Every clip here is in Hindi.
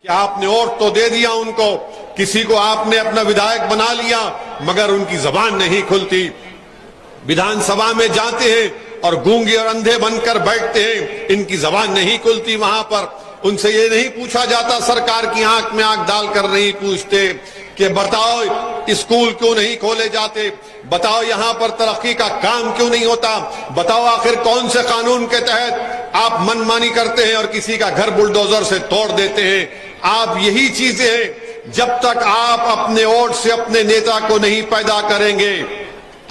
कि आपने वोट तो दे दिया उनको, किसी को आपने अपना विधायक बना लिया, मगर उनकी जबान नहीं खुलती। विधानसभा में जाते हैं और गूंगे और अंधे बनकर बैठते हैं, इनकी जबान नहीं खुलती। वहां पर उनसे ये नहीं पूछा जाता, सरकार की आंख में आंख डालकर नहीं पूछते कि बताओ स्कूल क्यों नहीं खोले जाते, बताओ यहां पर तरक्की का काम क्यों नहीं होता, बताओ आखिर कौन से कानून के तहत आप मनमानी करते हैं और किसी का घर बुलडोजर से तोड़ देते हैं। आप यही चीजें हैं, जब तक आप अपने वोट से अपने नेता को नहीं पैदा करेंगे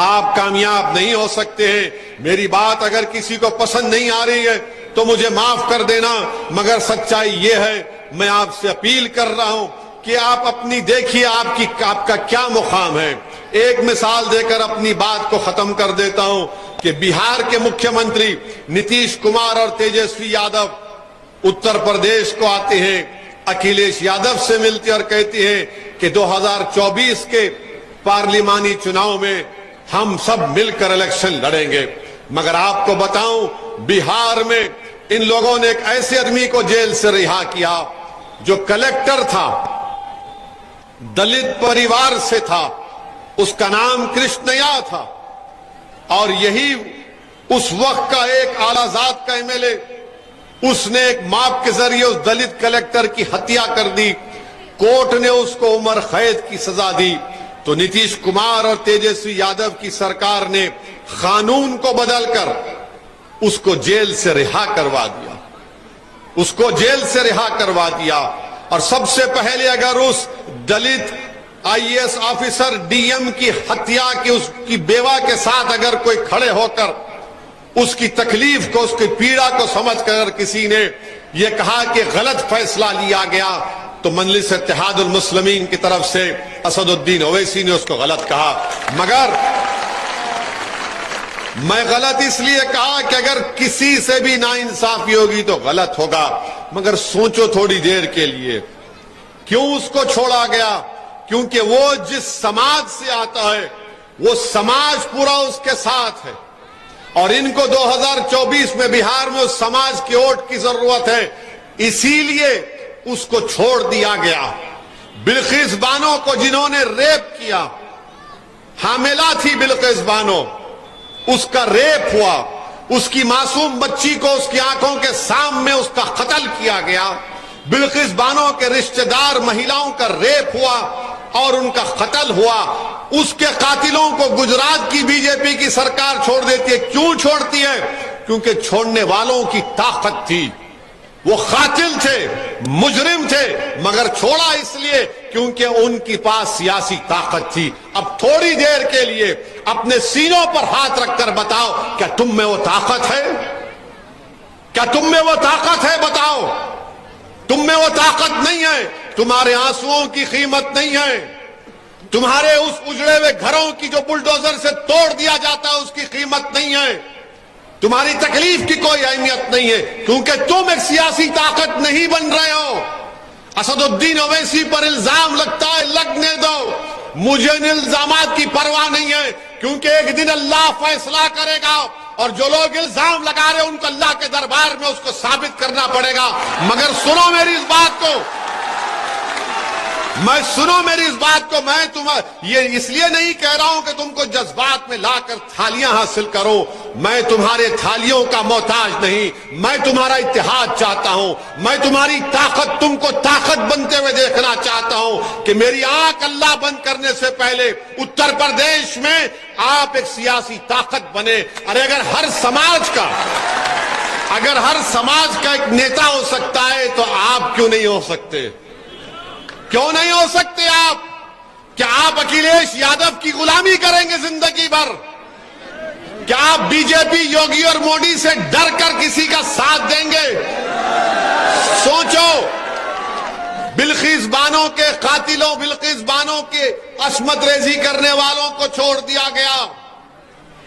आप कामयाब नहीं हो सकते हैं। मेरी बात अगर किसी को पसंद नहीं आ रही है तो मुझे माफ कर देना, मगर सच्चाई ये है, मैं आपसे अपील कर रहा हूं कि आप अपनी देखिए आपका क्या मुकाम है। एक मिसाल देकर अपनी बात को खत्म कर देता हूं कि बिहार के मुख्यमंत्री नीतीश कुमार और तेजस्वी यादव उत्तर प्रदेश को आते हैं, अखिलेश यादव से मिलते और कहते हैं कि 2024 के पार्लिमानी चुनाव में हम सब मिलकर इलेक्शन लड़ेंगे। मगर आपको बताऊं, बिहार में इन लोगों ने एक ऐसे आदमी को जेल से रिहा किया जो कलेक्टर था, दलित परिवार से था, उसका नाम कृष्णया था, और यही उस वक्त का एक आलाजाद का एमएलए, उसने एक माप के जरिए उस दलित कलेक्टर की हत्या कर दी। कोर्ट ने उसको उम्र कैद की सजा दी तो नीतीश कुमार और तेजस्वी यादव की सरकार ने कानून को बदलकर उसको जेल से रिहा करवा दिया, उसको जेल से रिहा करवा दिया। और सबसे पहले अगर उस दलित आईएएस ऑफिसर डीएम की हत्या की उसकी बेवा के साथ अगर कोई खड़े होकर उसकी तकलीफ को, उसकी पीड़ा को समझकर किसी ने यह कहा कि गलत फैसला लिया गया, तो मजलिस इत्तेहादुल मुस्लिमीन की तरफ से असदुद्दीन ओवैसी ने उसको गलत कहा। मगर मैं गलत इसलिए कहा कि अगर किसी से भी नाइंसाफी होगी तो गलत होगा, मगर सोचो थोड़ी देर के लिए क्यों उसको छोड़ा गया, क्योंकि वो जिस समाज से आता है वो समाज पूरा उसके साथ है, और इनको 2024 में बिहार में उस समाज की वोट की जरूरत है, इसीलिए उसको छोड़ दिया गया। बिल्किस बानो को जिन्होंने रेप किया, हामिला थी बिल्किस बानो, उसका रेप हुआ, उसकी मासूम बच्ची को उसकी आंखों के सामने उसका कत्ल किया गया। बिल्किस बानो के रिश्तेदार महिलाओं का रेप हुआ और उनका कत्ल हुआ। उसके कातिलों को गुजरात की बीजेपी की सरकार छोड़ देती है। क्यों छोड़ती है? क्योंकि छोड़ने वालों की ताकत थी, वो कातिल थे, मुजरिम थे, मगर छोड़ा इसलिए क्योंकि उनके पास सियासी ताकत थी। अब थोड़ी देर के लिए अपने सीनों पर हाथ रखकर बताओ, क्या तुम में वो ताकत है? क्या तुम में वो ताकत है? बताओ, तुम में वो ताकत नहीं है। तुम्हारे आंसुओं की कीमत नहीं है, तुम्हारे उस उजड़े हुए घरों की जो बुलडोजर से तोड़ दिया जाता है उसकी कीमत नहीं है, तुम्हारी तकलीफ की कोई अहमियत नहीं है, क्योंकि तुम एक सियासी ताकत नहीं बन रहे हो। असदुद्दीन ओवैसी पर इल्जाम लगता है, लगने दो, मुझे इन इल्जामात की परवाह नहीं है, क्योंकि एक दिन अल्लाह फैसला करेगा और जो लोग इल्जाम लगा रहे हैं उनको अल्लाह के दरबार में उसको साबित करना पड़ेगा। मगर सुनो मेरी इस बात को, मैं तुम्हें ये इसलिए नहीं कह रहा हूं कि तुमको जज्बात में लाकर थालियां हासिल करो, मैं तुम्हारे थालियों का मोहताज नहीं, मैं तुम्हारा इत्तेहाद चाहता हूं, मैं तुम्हारी ताकत, तुमको ताकत बनते हुए देखना चाहता हूं कि मेरी आंख अल्लाह बंद करने से पहले उत्तर प्रदेश में आप एक सियासी ताकत बने। अरे अगर हर समाज का एक नेता हो सकता है तो आप क्यों नहीं हो सकते? क्यों नहीं हो सकते आप? क्या आप अखिलेश यादव की गुलामी करेंगे जिंदगी भर? क्या आप बीजेपी, योगी और मोदी से डर कर किसी का साथ देंगे? सोचो, बिल्किस बानो के कातिलों, बिल्किस बानो के अस्मत रेजी करने वालों को छोड़ दिया गया,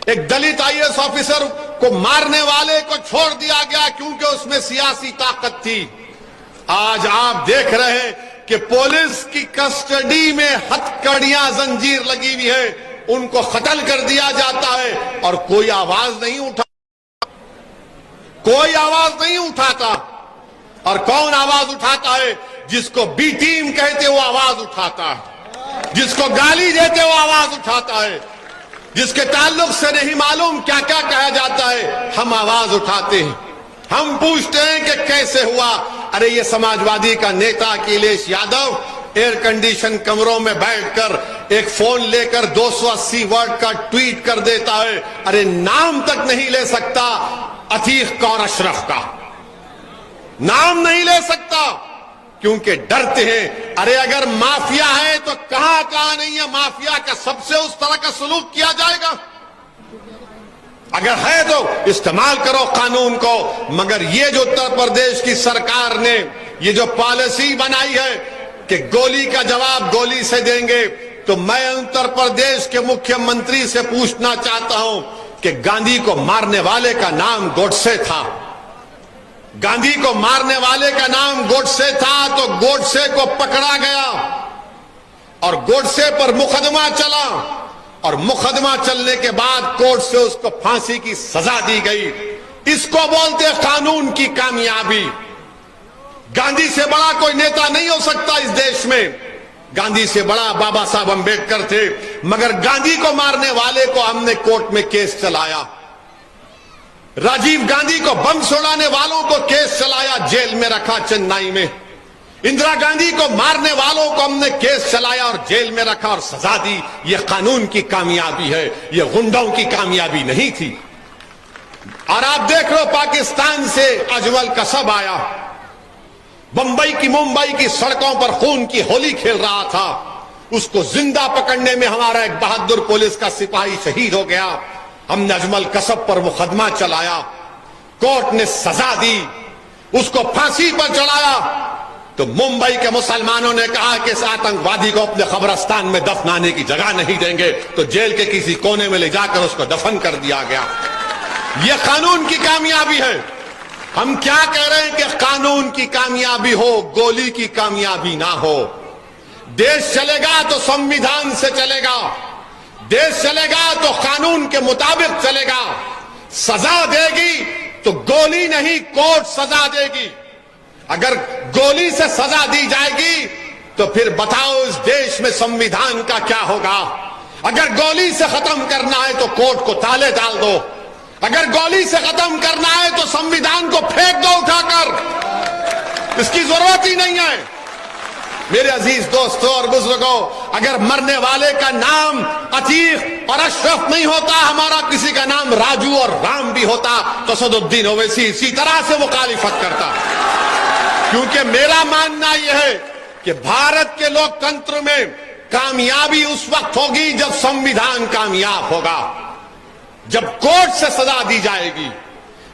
एक दलित आईएएस ऑफिसर को मारने वाले को छोड़ दिया गया क्योंकि उसमें सियासी ताकत थी। आज आप देख रहे हैं कि पुलिस की कस्टडी में हथकड़ियां, जंजीर लगी हुई है, उनको कत्ल कर दिया जाता है और कोई आवाज नहीं उठाता। और कौन आवाज उठाता है? जिसको बी टीम कहते वो आवाज उठाता है, जिसको गाली देते वो आवाज उठाता है, जिसके ताल्लुक से नहीं मालूम क्या क्या कहा जाता है, हम आवाज उठाते हैं। हम पूछते हैं कि कैसे हुआ? अरे ये समाजवादी का नेता अखिलेश यादव एयर कंडीशन कमरों में बैठकर एक फोन लेकर 280 वर्ड का ट्वीट कर देता है। अरे नाम तक नहीं ले सकता अतीक कौर अशरफ का, नाम नहीं ले सकता क्योंकि डरते हैं। अरे अगर माफिया है तो कहां कहां नहीं है माफिया का? सबसे उस तरह का सलूक किया जाएगा? अगर है तो इस्तेमाल करो कानून को। मगर ये जो उत्तर प्रदेश की सरकार ने ये जो पॉलिसी बनाई है कि गोली का जवाब गोली से देंगे, तो मैं उत्तर प्रदेश के मुख्यमंत्री से पूछना चाहता हूं कि गांधी को मारने वाले का नाम गोडसे था, गांधी को मारने वाले का नाम गोडसे था, तो गोडसे को पकड़ा गया और गोडसे पर मुकदमा चला और मुकदमा चलने के बाद कोर्ट से उसको फांसी की सजा दी गई। इसको बोलते कानून की कामयाबी। गांधी से बड़ा कोई नेता नहीं हो सकता इस देश में। गांधी से बड़ा बाबा साहब अंबेडकर थे, मगर गांधी को मारने वाले को हमने कोर्ट में केस चलाया। राजीव गांधी को बम छोड़ाने वालों को केस चलाया, जेल में रखा चेन्नई में। इंदिरा गांधी को मारने वालों को हमने केस चलाया और जेल में रखा और सजा दी। यह कानून की कामयाबी है, यह गुंडों की कामयाबी नहीं थी। और आप देख लो पाकिस्तान से अजमल कसब आया, बंबई की मुंबई की सड़कों पर खून की होली खेल रहा था। उसको जिंदा पकड़ने में हमारा एक बहादुर पुलिस का सिपाही शहीद हो गया। हमने अजमल कसब पर मुकदमा चलाया, कोर्ट ने सजा दी, उसको फांसी पर चढ़ाया। तो मुंबई के मुसलमानों ने कहा कि इस आतंकवादी को अपने कब्रिस्तान में दफनाने की जगह नहीं देंगे, तो जेल के किसी कोने में ले जाकर उसको दफन कर दिया गया। यह कानून की कामयाबी है। हम क्या कह रहे हैं कि कानून की कामयाबी हो, गोली की कामयाबी ना हो। देश चलेगा तो संविधान से चलेगा, देश चलेगा तो कानून के मुताबिक चलेगा। सजा देगी तो गोली नहीं, कोर्ट सजा देगी। अगर गोली से सजा दी जाएगी तो फिर बताओ इस देश में संविधान का क्या होगा? अगर गोली से खत्म करना है तो कोर्ट को ताले डाल दो, अगर गोली से खत्म करना है तो संविधान को फेंक दो उठाकर, इसकी जरूरत ही नहीं है। मेरे अजीज दोस्तों और बुजुर्गों, अगर मरने वाले का नाम अतीक और अशरफ नहीं होता, हमारा किसी का नाम राजू और राम भी होता, तो सदुद्दीन ओवैसी इसी तरह से मुखालिफत करता। क्योंकि मेरा मानना यह है कि भारत के लोकतंत्र में कामयाबी उस वक्त होगी जब संविधान कामयाब होगा, जब कोर्ट से सजा दी जाएगी,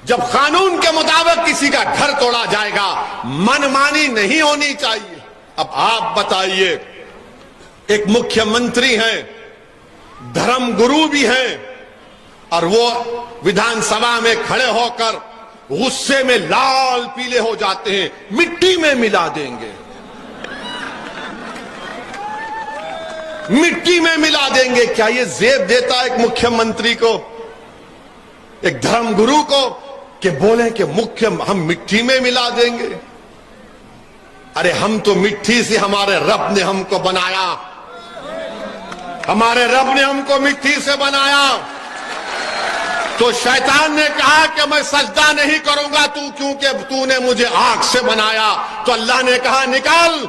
जब कानून के मुताबिक किसी का घर तोड़ा जाएगा। मनमानी नहीं होनी चाहिए। अब आप बताइए, एक मुख्यमंत्री हैं, धर्मगुरु भी हैं, और वो विधानसभा में खड़े होकर गुस्से में लाल पीले हो जाते हैं, मिट्टी में मिला देंगे, मिट्टी में मिला देंगे। क्या ये जेब देता है एक मुख्यमंत्री को, एक धर्मगुरु को, कि बोले कि हम मिट्टी में मिला देंगे? अरे हम तो मिट्टी से, हमारे रब ने हमको बनाया, हमारे रब ने हमको मिट्टी से बनाया। तो शैतान ने कहा कि मैं सजदा नहीं करूंगा तू, क्योंकि तूने मुझे आग से बनाया। तो अल्लाह ने कहा निकाल,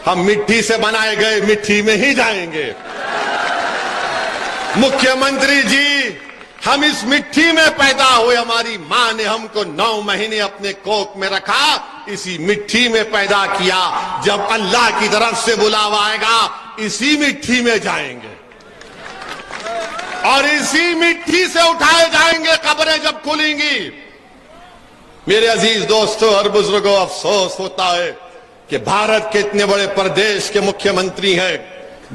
हम मिट्टी से बनाए गए मिट्टी में ही जाएंगे। मुख्यमंत्री जी, हम इस मिट्टी में पैदा हुए, हमारी मां ने हमको 9 महीने अपने कोख में रखा, इसी मिट्टी में पैदा किया। जब अल्लाह की तरफ से बुलावा आएगा, इसी मिट्टी में जाएंगे और इसी मिट्टी से उठाए जाएंगे कब्रें जब खुलेंगी। मेरे अजीज दोस्तों और बुजुर्गों, अफसोस होता है कि भारत के इतने बड़े प्रदेश के मुख्यमंत्री हैं,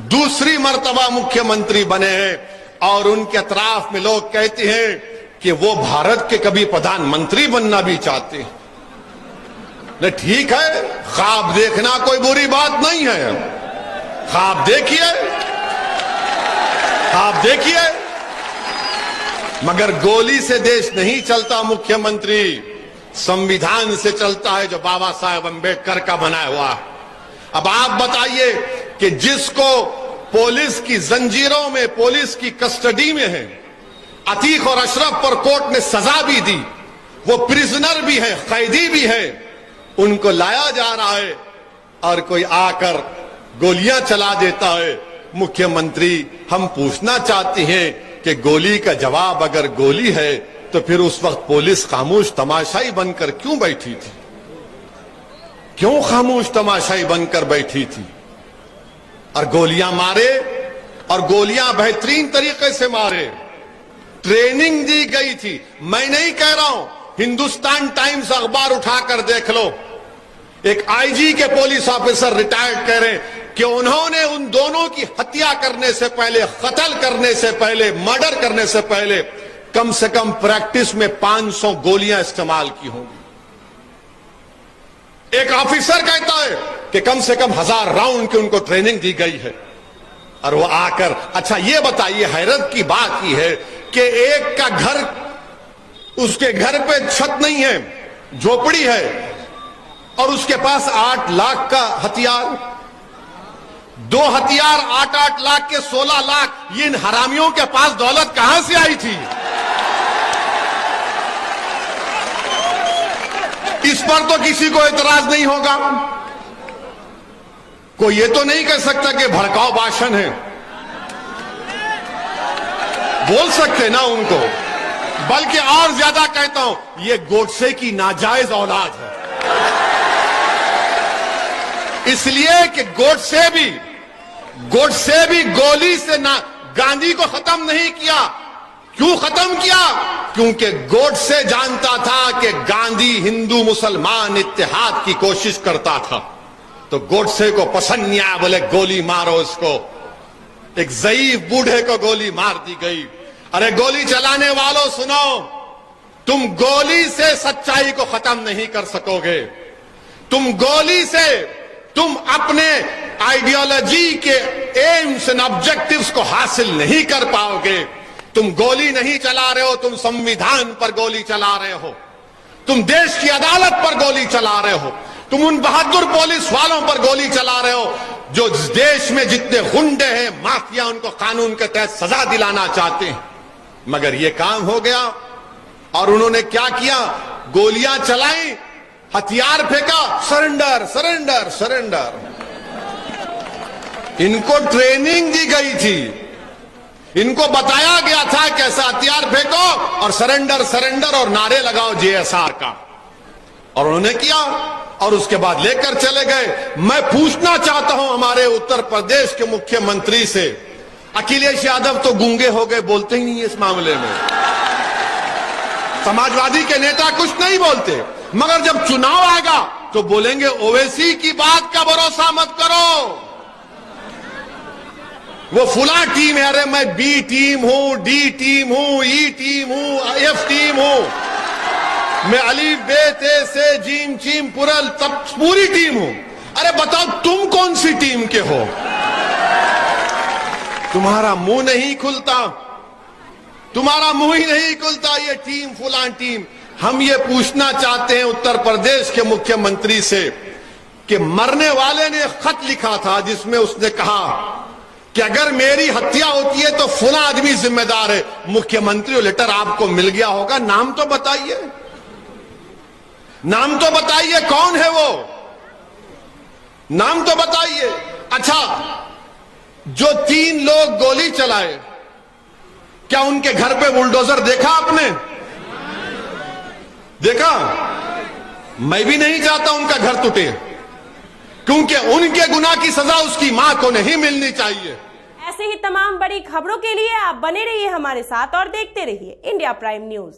दूसरी मर्तबा मुख्यमंत्री बने हैं, और उनके अतराफ में लोग कहते हैं कि वो भारत के कभी प्रधानमंत्री बनना भी चाहते हैं। नहीं, ठीक है, ख्वाब देखना कोई बुरी बात नहीं है, ख्वाब देखिए, ख्वाब देखिए, मगर गोली से देश नहीं चलता। मुख्यमंत्री संविधान से चलता है जो बाबा साहेब अंबेडकर का बनाया हुआ है। अब आप बताइए कि जिसको पुलिस की जंजीरों में, पुलिस की कस्टडी में है, अतीक और अशरफ पर कोर्ट ने सजा भी दी, वो प्रिजनर भी है, कैदी भी है, उनको लाया जा रहा है और कोई आकर गोलियां चला देता है। मुख्यमंत्री, हम पूछना चाहते हैं कि गोली का जवाब अगर गोली है तो फिर उस वक्त पुलिस खामोश तमाशाई बनकर क्यों बैठी थी? क्यों खामोश तमाशाई बनकर बैठी थी? और गोलियां मारे, और गोलियां बेहतरीन तरीके से मारे। ट्रेनिंग दी गई थी। मैं नहीं कह रहा हूं, हिंदुस्तान टाइम्स अखबार उठाकर देख लो, एक आईजी के पुलिस ऑफिसर रिटायर्ड कह रहे हैं कि उन्होंने उन दोनों की हत्या करने से पहले, कत्ल करने से पहले, मर्डर करने से पहले कम से कम प्रैक्टिस में 500 गोलियां इस्तेमाल की होंगी। एक ऑफिसर कहता है कि कम से कम 1000 राउंड की उनको ट्रेनिंग दी गई है। और वो आकर, अच्छा ये बताइए, हैरत की बात यह है कि एक का घर, उसके घर पे छत नहीं है, झोपड़ी है, और उसके पास 8 लाख का हथियार, 2 हथियार 8-8 लाख के 16 लाख। ये इन हरामियों के पास दौलत कहां से आई थी? इस पर तो किसी को एतराज नहीं होगा। कोई ये तो नहीं कह सकता कि भड़काऊ भाषण है, बोल सकते ना उनको, बल्कि और ज्यादा कहता हूं, ये गोडसे की नाजायज औलाद है। इसलिए कि गोडसे भी गोली से ना गांधी को खत्म नहीं किया। क्यों खत्म किया? क्योंकि गोडसे जानता था कि गांधी हिंदू मुसलमान इत्तेहाद की कोशिश करता था। तो गोडसे को पसंद नहीं आया, बोले गोली मारो इसको। एक ज़ईफ बूढ़े को गोली मार दी गई। अरे गोली चलाने वालों सुनो, तुम गोली से सच्चाई को खत्म नहीं कर सकोगे। तुम गोली से तुम अपने आइडियोलॉजी के एम्स एंड ऑब्जेक्टिव्स को हासिल नहीं कर पाओगे। तुम गोली नहीं चला रहे हो, तुम संविधान पर गोली चला रहे हो, तुम देश की अदालत पर गोली चला रहे हो, तुम उन बहादुर पुलिस वालों पर गोली चला रहे हो जो देश में जितने गुंडे हैं, माफिया, उनको कानून के तहत सजा दिलाना चाहते हैं। मगर ये काम हो गया और उन्होंने क्या किया? गोलियां चलाई, हथियार फेंका, सरेंडर सरेंडर सरेंडर। इनको ट्रेनिंग दी गई थी, इनको बताया गया था कैसा हथियार फेंको और सरेंडर सरेंडर और नारे लगाओ जेएसआर का, और उन्होंने किया और उसके बाद लेकर चले गए। मैं पूछना चाहता हूं हमारे उत्तर प्रदेश के मुख्यमंत्री से, अखिलेश यादव तो गूंगे हो गए, बोलते ही नहीं इस मामले में। समाजवादी के नेता कुछ नहीं बोलते, मगर जब चुनाव आएगा तो बोलेंगे ओवैसी की बात का भरोसा मत करो, वो फुला टीम है। अरे मैं बी टीम हूं, डी टीम हूं, ई टीम हूं, एफ टीम हूं, मैं अलीफ बे ते से जीम चीम पुरल तब पूरी टीम हूं। अरे बताओ तुम कौन सी टीम के हो? तुम्हारा मुंह नहीं खुलता, तुम्हारा मुंह ही नहीं खुलता। ये टीम फुलान टीम। हम ये पूछना चाहते हैं उत्तर प्रदेश के मुख्यमंत्री से कि मरने वाले ने खत लिखा था जिसमें उसने कहा कि अगर मेरी हत्या होती है तो फुला आदमी जिम्मेदार है। मुख्यमंत्री लेटर आपको मिल गया होगा, नाम तो बताइए, नाम तो बताइए, कौन है वो? नाम तो बताइए। अच्छा, जो 3 लोग गोली चलाए, क्या उनके घर पे बुलडोजर देखा आपने? देखा? मैं भी नहीं चाहता उनका घर टूटे, क्योंकि उनके गुनाह की सजा उसकी मां को नहीं मिलनी चाहिए। ऐसे ही तमाम बड़ी खबरों के लिए आप बने रहिए हमारे साथ और देखते रहिए इंडिया प्राइम न्यूज।